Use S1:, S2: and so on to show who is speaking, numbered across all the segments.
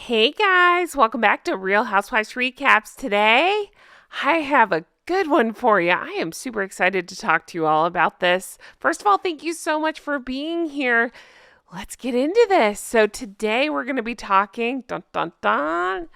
S1: Hey guys, welcome back to Real Housewives Recaps. Today, I have a good one for you. I am super excited to talk to you all about this. First of all, thank you so much for being here. Let's get into this. So today we're going to be talking, dun dun dun,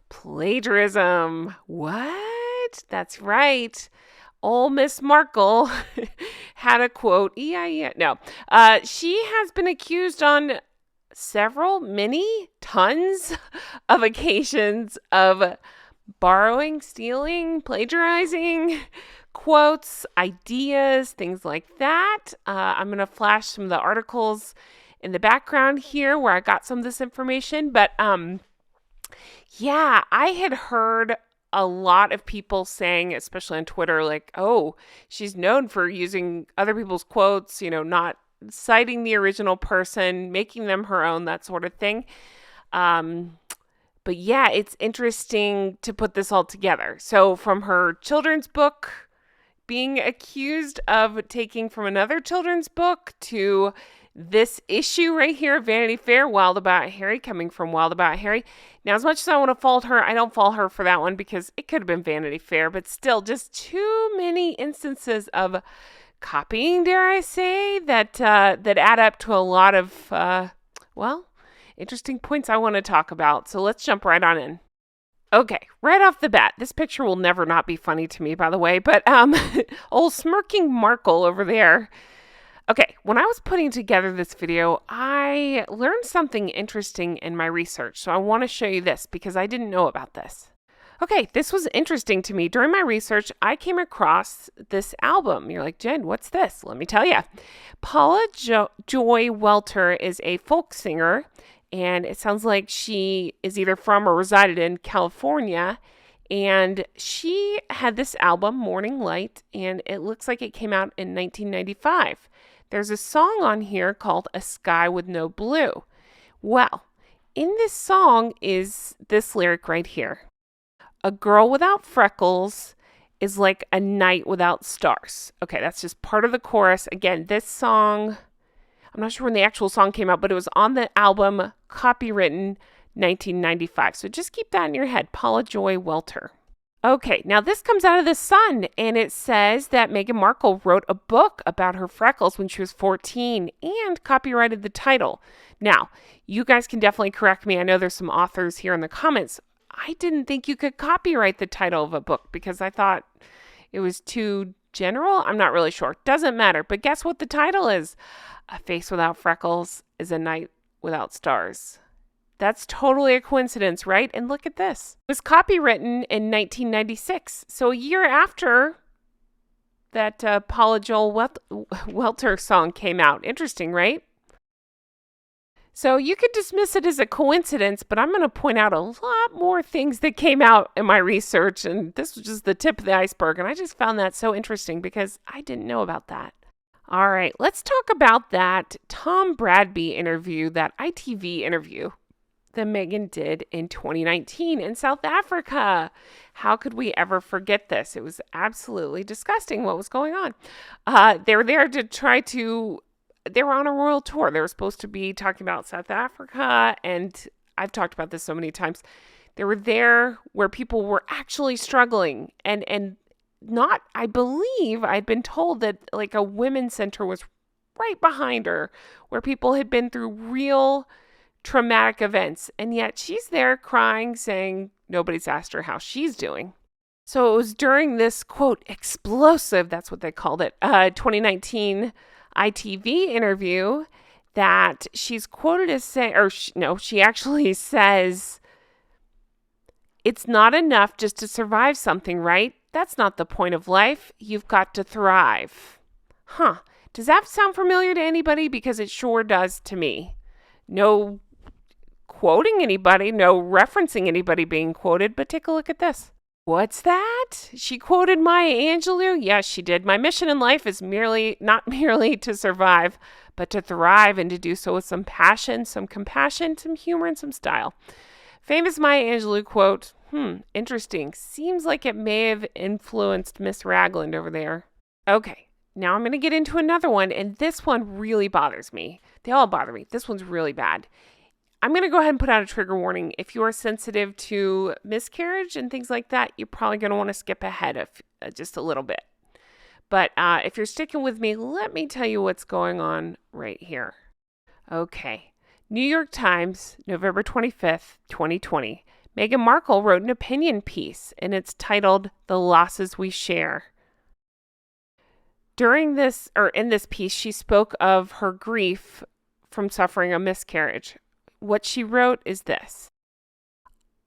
S1: plagiarism. What? That's right. Old Miss Markle had a quote. Yeah. No. She has been accused on tons of occasions of borrowing, stealing, plagiarizing quotes, ideas, things like that. I'm going to flash some of the articles in the background here where I got some of this information. But yeah, I had heard a lot of people saying, especially on Twitter, like, oh, she's known for using other people's quotes, not citing the original person, making them her own, that sort of thing. But yeah, it's interesting to put this all together. So from her children's book being accused of taking from another children's book to this issue right here, Vanity Fair, Wild About Harry, coming from Wild About Harry. Now, as much as I want to fault her, I don't fault her for that one because it could have been Vanity Fair, but still just too many instances of copying, dare I say, that add up to a lot of, interesting points I want to talk about. So let's jump right on in. Okay, right off the bat, this picture will never not be funny to me, by the way, but old smirking Markle over there. Okay, when I was putting together this video, I learned something interesting in my research. So I want to show you this because I didn't know about this. Okay, this was interesting to me. During my research, I came across this album. You're like, Jen, what's this? Let me tell you. Paula Joy Welter is a folk singer, and it sounds like she is either from or resided in California. And she had this album, Morning Light, and it looks like it came out in 1995. There's a song on here called A Sky with No Blue. Well, in this song is this lyric right here. A girl without freckles is like a night without stars. Okay, that's just part of the chorus. Again, this song, I'm not sure when the actual song came out, but it was on the album copywritten 1995. So just keep that in your head. Paula Joy Welter. Okay, now this comes out of the Sun, and it says that Meghan Markle wrote a book about her freckles when she was 14 and copyrighted the title. Now, you guys can definitely correct me. I know there's some authors here in the comments. I didn't think you could copyright the title of a book because I thought it was too general. I'm not really sure. Doesn't matter. But guess what the title is? A Face Without Freckles is a Night Without Stars. That's totally a coincidence, right? And look at this. It was copywritten in 1996. So a year after that Paula Joel Welter song came out. Interesting, right? So you could dismiss it as a coincidence, but I'm going to point out a lot more things that came out in my research. And this was just the tip of the iceberg. And I just found that so interesting because I didn't know about that. All right, let's talk about that Tom Bradby interview, that ITV interview that Meghan did in 2019 in South Africa. How could we ever forget this? It was absolutely disgusting what was going on. They were there they were on a royal tour. They were supposed to be talking about South Africa, and I've talked about this so many times. They were there where people were actually struggling, and not, I believe, I'd been told that like a women's center was right behind her where people had been through real traumatic events, and yet she's there crying, saying nobody's asked her how she's doing. So it was during this, quote, explosive, that's what they called it, 2019 ITV interview that she's quoted as saying, she actually says, it's not enough just to survive something, right? That's not the point of life. You've got to thrive. Huh. Does that sound familiar to anybody? Because it sure does to me. No quoting anybody, no referencing anybody being quoted, but take a look at this. What's that? She quoted Maya Angelou? Yes, she did. My mission in life is not merely to survive, but to thrive and to do so with some passion, some compassion, some humor, and some style. Famous Maya Angelou quote, interesting. Seems like it may have influenced Miss Ragland over there. Okay, now I'm going to get into another one, and this one really bothers me. They all bother me. This one's really bad. I'm going to go ahead and put out a trigger warning. If you are sensitive to miscarriage and things like that, you're probably going to want to skip ahead of just a little bit. But if you're sticking with me, let me tell you what's going on right here. Okay. New York Times, November 25th, 2020. Meghan Markle wrote an opinion piece, and it's titled "The Losses We Share." In this piece, she spoke of her grief from suffering a miscarriage. What she wrote is this: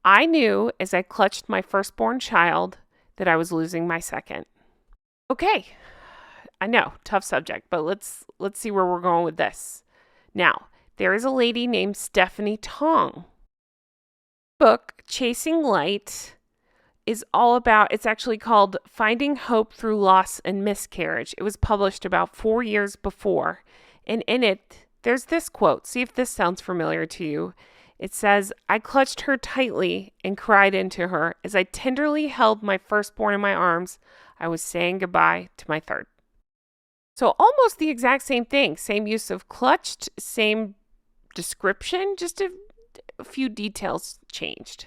S1: "I knew as I clutched my firstborn child that I was losing my second." Okay, I know, tough subject, but let's see where we're going with this. Now, there is a lady named Stephanie Tong. Book Chasing Light is all about, it's actually called Finding Hope Through Loss and Miscarriage. It was published about 4 years before, and in it, there's this quote. See if this sounds familiar to you. It says, "I clutched her tightly and cried into her. As I tenderly held my firstborn in my arms, I was saying goodbye to my third." So almost the exact same thing. Same use of clutched, same description, just a few details changed.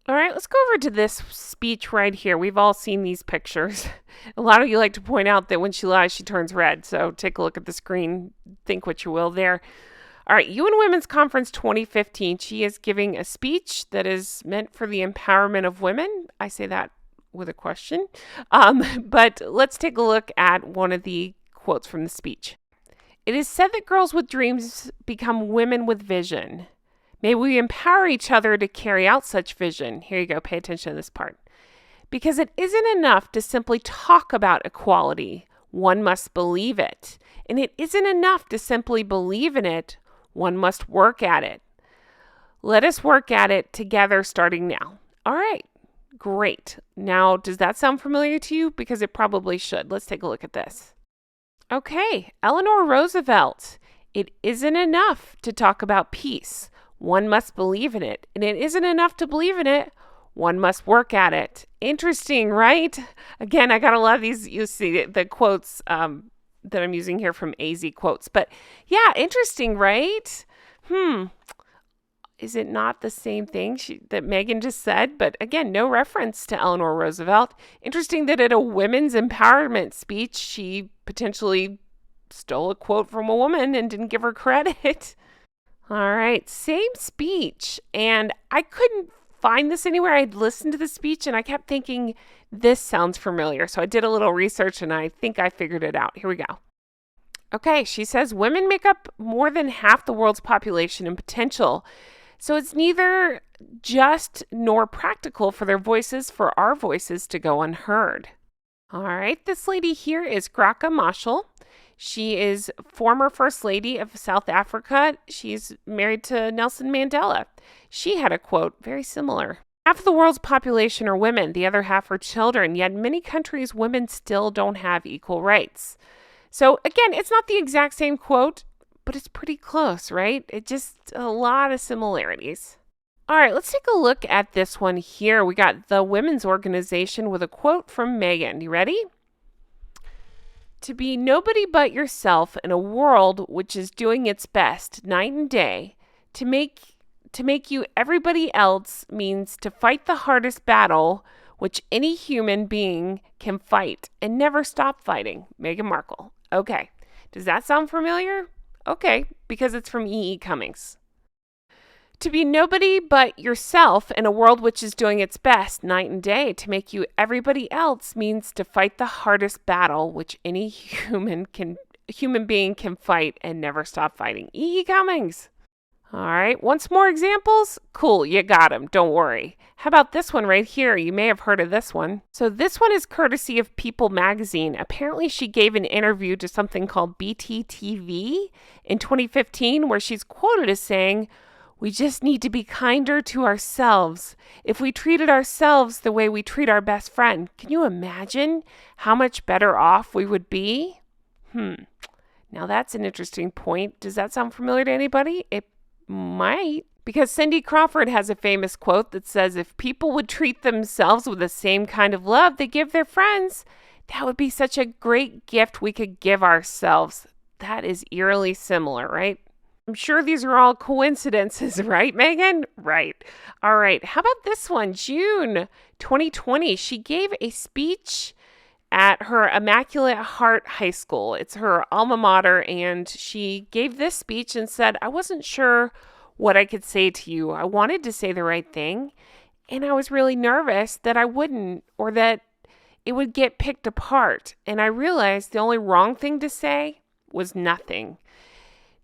S1: All right, let's go over to this speech right here. We've all seen these pictures. A lot of you like to point out that when she lies, she turns red. So take a look at the screen. Think what you will there. All right, UN Women's Conference 2015. She is giving a speech that is meant for the empowerment of women. I say that with a question. But let's take a look at one of the quotes from the speech. "It is said that girls with dreams become women with vision. May we empower each other to carry out such vision." Here you go. Pay attention to this part. "Because it isn't enough to simply talk about equality. One must believe it. And it isn't enough to simply believe in it. One must work at it. Let us work at it together starting now." All right, great. Now, does that sound familiar to you? Because it probably should. Let's take a look at this. Okay, Eleanor Roosevelt. "It isn't enough to talk about peace. One must believe in it. And it isn't enough to believe in it. One must work at it." Interesting, right? Again, I got a lot of these, you see the quotes that I'm using here from AZ Quotes. But yeah, interesting, right? Is it not the same thing that Meghan just said? But again, no reference to Eleanor Roosevelt. Interesting that at a women's empowerment speech, she potentially stole a quote from a woman and didn't give her credit. All right, same speech. And I couldn't find this anywhere. I'd listened to the speech and I kept thinking, this sounds familiar. So I did a little research and I think I figured it out. Here we go. Okay, she says women make up more than half the world's population in potential. So it's neither just nor practical for our voices to go unheard. All right, this lady here is Graca Machel. She is former First Lady of South Africa. She's married to Nelson Mandela. She had a quote very similar. "Half of the world's population are women, the other half are children, yet in many countries women still don't have equal rights." So again, it's not the exact same quote, but it's pretty close, right? It just a lot of similarities. All right, let's take a look at this one here. We got the Women's Organization with a quote from Meghan. You ready? "To be nobody but yourself in a world which is doing its best night and day, to make you everybody else means to fight the hardest battle which any human being can fight and never stop fighting." Meghan Markle. Okay, does that sound familiar? Okay, because it's from E.E. Cummings. "To be nobody but yourself in a world which is doing its best night and day to make you everybody else means to fight the hardest battle which any human being can fight and never stop fighting." E.E. Cummings. All right, want some more examples? Cool, you got them, don't worry. How about this one right here? You may have heard of this one. So this one is courtesy of People magazine. Apparently she gave an interview to something called BTTV in 2015 where she's quoted as saying, "We just need to be kinder to ourselves. If we treated ourselves the way we treat our best friend, can you imagine how much better off we would be?" Now that's an interesting point. Does that sound familiar to anybody? It might, because Cindy Crawford has a famous quote that says, "If people would treat themselves with the same kind of love they give their friends, that would be such a great gift we could give ourselves." That is eerily similar, right? I'm sure these are all coincidences, right, Megan? Right. All right. How about this one? June 2020, she gave a speech at her Immaculate Heart High School. It's her alma mater, and she gave this speech and said, I wasn't sure what I could say to you. I wanted to say the right thing, and I was really nervous that I wouldn't, or that it would get picked apart. And I realized the only wrong thing to say was nothing.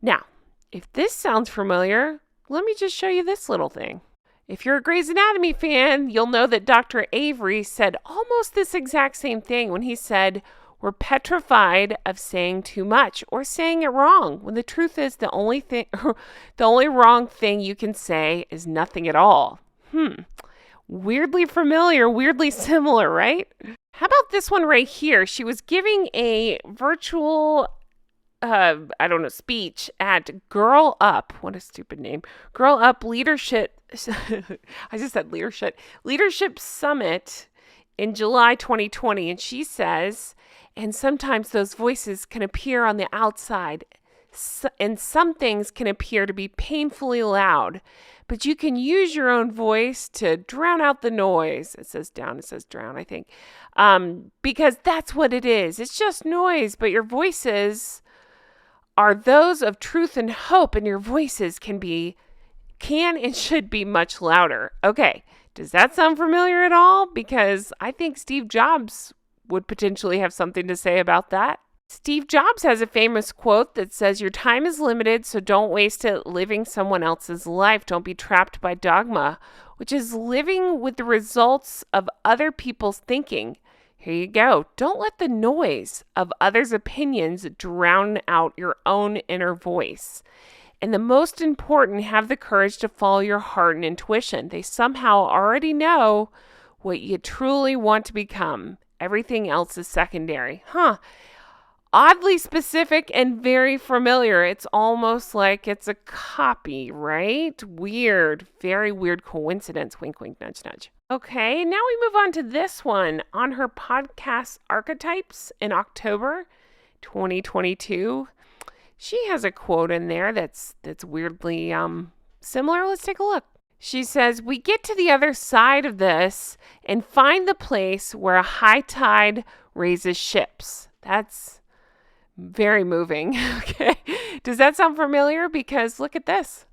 S1: Now, if this sounds familiar, let me just show you this little thing. If you're a Grey's Anatomy fan, you'll know that Dr. Avery said almost this exact same thing when he said, we're petrified of saying too much or saying it wrong, when the truth is the only wrong thing you can say is nothing at all. Weirdly familiar, weirdly similar, right? How about this one right here? She was giving a virtual speech at Girl Up. What a stupid name. Girl Up Leadership. I just said Leadership Summit in July 2020. And she says, and sometimes those voices can appear on the outside, and some things can appear to be painfully loud, but you can use your own voice to drown out the noise. It says drown, I think. Because that's what it is. It's just noise, but your voices are those of truth and hope, and your voices can and should be much louder. Okay, does that sound familiar at all? Because I think Steve Jobs would potentially have something to say about that. Steve Jobs has a famous quote that says, your time is limited, so don't waste it living someone else's life. Don't be trapped by dogma, which is living with the results of other people's thinking. Here you go. Don't let the noise of others' opinions drown out your own inner voice. And the most important, have the courage to follow your heart and intuition. They somehow already know what you truly want to become. Everything else is secondary. Oddly specific and very familiar. It's almost like it's a copy, right? Weird. Very weird coincidence. Wink, wink, nudge, nudge. Okay, now we move on to this one. On her podcast Archetypes in October 2022, she has a quote in there that's weirdly similar. Let's take a look. She says, we get to the other side of this and find the place where a high tide raises ships. That's very moving. Okay. Does that sound familiar? Because look at this.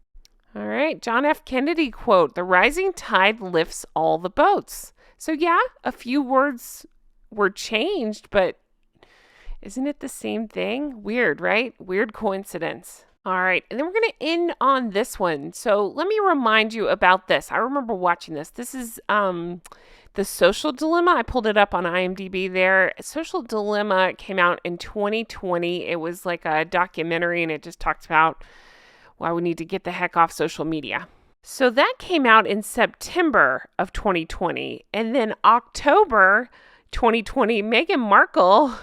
S1: All right. John F. Kennedy quote, the rising tide lifts all the boats. So yeah, a few words were changed, but isn't it the same thing? Weird, right? Weird coincidence. All right. And then we're going to end on this one. So let me remind you about this. I remember watching this. This is The Social Dilemma. I pulled it up on IMDb there. Social Dilemma came out in 2020. It was like a documentary, and it just talks about why we need to get the heck off social media. So that came out in September of 2020. And then October 2020, Meghan Markle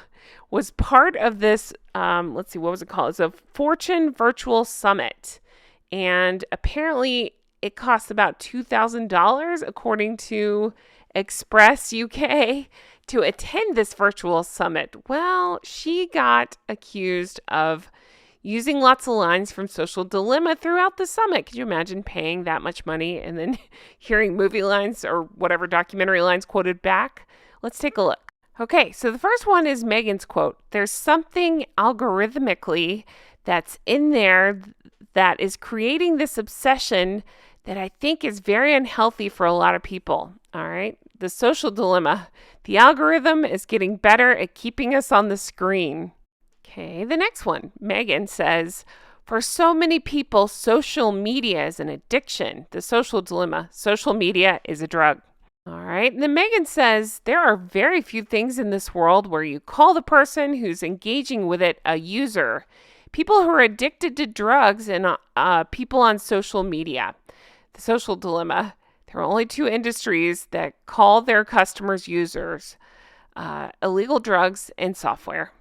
S1: was part of this, what was it called? It's a Fortune Virtual Summit. And apparently it costs about $2,000, according to Express UK, to attend this virtual summit. Well, she got accused of using lots of lines from Social Dilemma throughout the summit. Could you imagine paying that much money and then hearing movie lines or whatever documentary lines quoted back? Let's take a look. Okay, so the first one is Meghan's quote. There's something algorithmically that's in there that is creating this obsession that I think is very unhealthy for a lot of people. All right, the Social Dilemma. The algorithm is getting better at keeping us on the screen. Okay, the next one. Meghan says, for so many people, social media is an addiction. The Social Dilemma. Social media is a drug. All right. And then Meghan says, there are very few things in this world where you call the person who's engaging with it a user. People who are addicted to drugs and people on social media. The Social Dilemma. There are only two industries that call their customers users. Illegal drugs and software.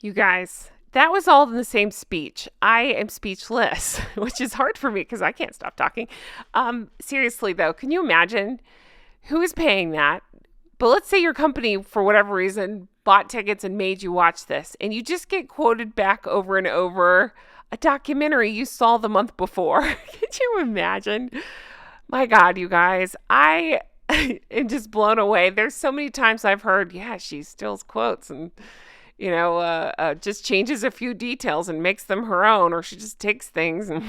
S1: You guys, that was all in the same speech. I am speechless, which is hard for me because I can't stop talking. Seriously, though, can you imagine who is paying that? But let's say your company, for whatever reason, bought tickets and made you watch this, and you just get quoted back over and over a documentary you saw the month before. Could you imagine? My God, you guys, I am just blown away. There's so many times I've heard, yeah, she steals quotes and, just changes a few details and makes them her own, or she just takes things and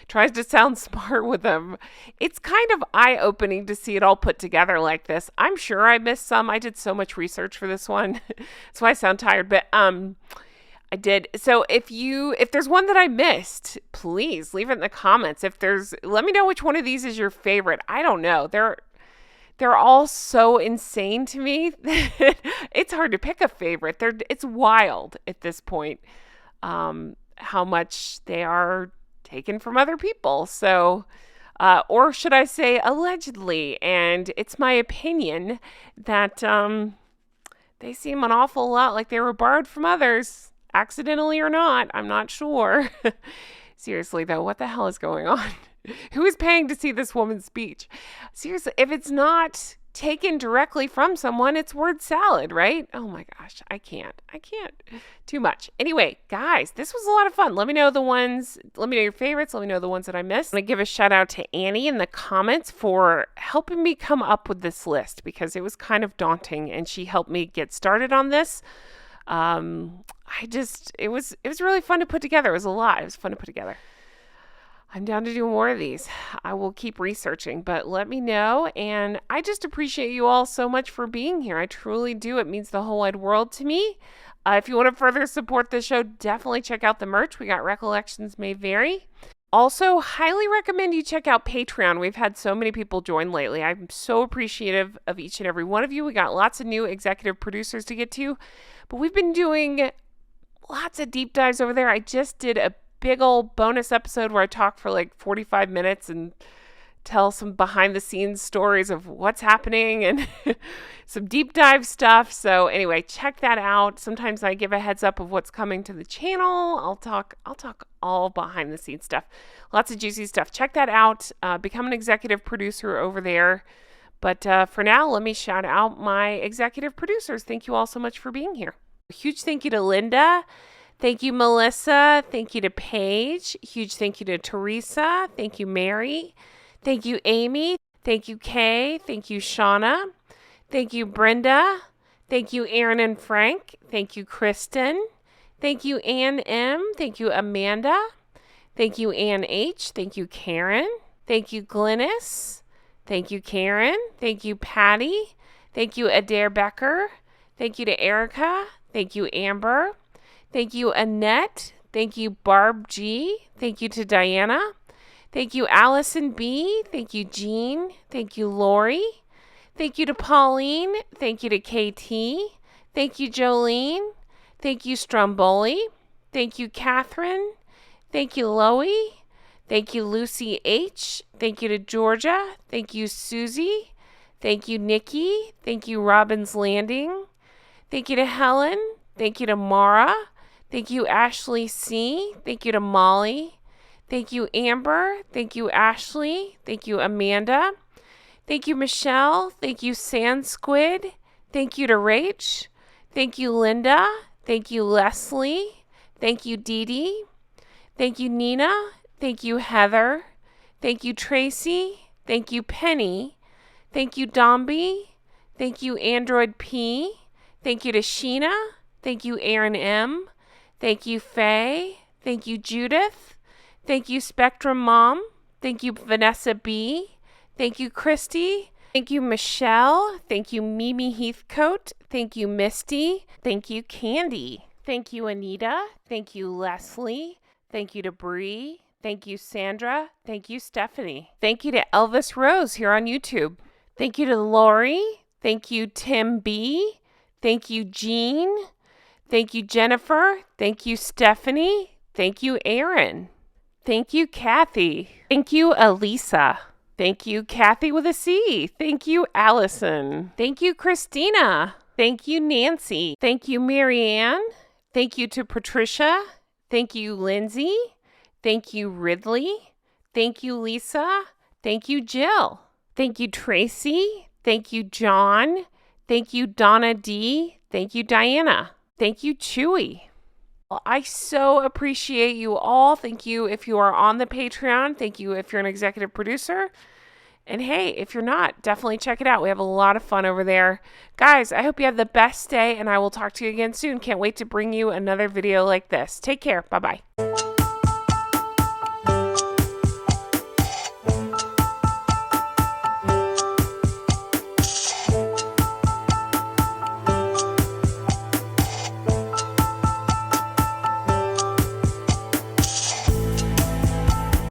S1: tries to sound smart with them. It's kind of eye-opening to see it all put together like this. I'm sure I missed some. I did so much research for this one. That's why I sound tired, but I did. So if there's one that I missed, please leave it in the comments. Let me know which one of these is your favorite. I don't know. They're all so insane to me. It's hard to pick a favorite. It's wild at this point, how much they are taken from other people. So, or should I say allegedly, and it's my opinion that they seem an awful lot like they were borrowed from others. Accidentally or not, I'm not sure. Seriously, though, what the hell is going on? Who is paying to see this woman's speech? Seriously, if it's not taken directly from someone, it's word salad, right? Oh my gosh, I can't. Too much. Anyway, guys, this was a lot of fun. Let me know your favorites. Let me know the ones that I missed. I'm going to give a shout out to Annie in the comments for helping me come up with this list because it was kind of daunting and she helped me get started on this. It was really fun to put together. It was a lot. It was fun to put together. I'm down to do more of these. I will keep researching, but let me know. And I just appreciate you all so much for being here. I truly do. It means the whole wide world to me. If you want to further support the show, definitely check out the merch. We got Recollections May Vary. Also, highly recommend you check out Patreon. We've had so many people join lately. I'm so appreciative of each and every one of you. We got lots of new executive producers to get to, but we've been doing lots of deep dives over there. I just did a big old bonus episode where I talk for like 45 minutes and tell some behind the scenes stories of what's happening and some deep dive stuff. So anyway, check that out. Sometimes I give a heads up of what's coming to the channel. I'll talk all behind the scenes stuff. Lots of juicy stuff. Check that out. Become an executive producer over there. But for now, let me shout out my executive producers. Thank you all so much for being here. A huge thank you to Linda. Thank you, Melissa. Thank you to Paige. Huge thank you to Teresa. Thank you, Mary. Thank you, Amy. Thank you, Kay. Thank you, Shauna. Thank you, Brenda. Thank you, Aaron and Frank. Thank you, Kristen. Thank you, Ann M. Thank you, Amanda. Thank you, Ann H. Thank you, Karen. Thank you, Glynis. Thank you, Karen. Thank you, Patty. Thank you, Adair Becker. Thank you to Erica. Thank you, Amber. Thank you, Annette. Thank you, Barb G. Thank you to Diana. Thank you, Allison B. Thank you, Jean. Thank you, Lori. Thank you to Pauline. Thank you to KT. Thank you, Jolene. Thank you, Stromboli. Thank you, Catherine. Thank you, Loie. Thank you, Lucy H. Thank you to Georgia. Thank you, Susie. Thank you, Nikki. Thank you, Robbins Landing. Thank you to Helen. Thank you to Mara. Thank you, Ashley C. Thank you to Molly. Thank you, Amber. Thank you, Ashley. Thank you, Amanda. Thank you, Michelle. Thank you, Sand Squid. Thank you to Rach. Thank you, Linda. Thank you, Leslie. Thank you, Dee Dee. Thank you, Nina. Thank you, Heather. Thank you, Tracy. Thank you, Penny. Thank you, Domby. Thank you, Android P. Thank you to Sheena. Thank you, Aaron M. Thank you, Faye. Thank you, Judith. Thank you, Spectrum Mom. Thank you, Vanessa B. Thank you, Christy. Thank you, Michelle. Thank you, Mimi Heathcote. Thank you, Misty. Thank you, Candy. Thank you, Anita. Thank you, Leslie. Thank you to Bree. Thank you, Sandra. Thank you, Stephanie. Thank you to Elvis Rose here on YouTube. Thank you to Lori. Thank you, Tim B. Thank you, Jean. Thank you, Jennifer. Thank you, Stephanie. Thank you, Aaron. Thank you, Kathy. Thank you, Elisa. Thank you, Kathy with a C. Thank you, Allison. Thank you, Christina. Thank you, Nancy. Thank you, Marianne. Thank you to Patricia. Thank you, Lindsay. Thank you, Ridley. Thank you, Lisa. Thank you, Jill. Thank you, Tracy. Thank you, John. Thank you, Donna D. Thank you, Diana. Thank you, Chewy. Well, I so appreciate you all. Thank you if you are on the Patreon. Thank you if you're an executive producer. And hey, if you're not, definitely check it out. We have a lot of fun over there. Guys, I hope you have the best day, and I will talk to you again soon. Can't wait to bring you another video like this. Take care. Bye-bye.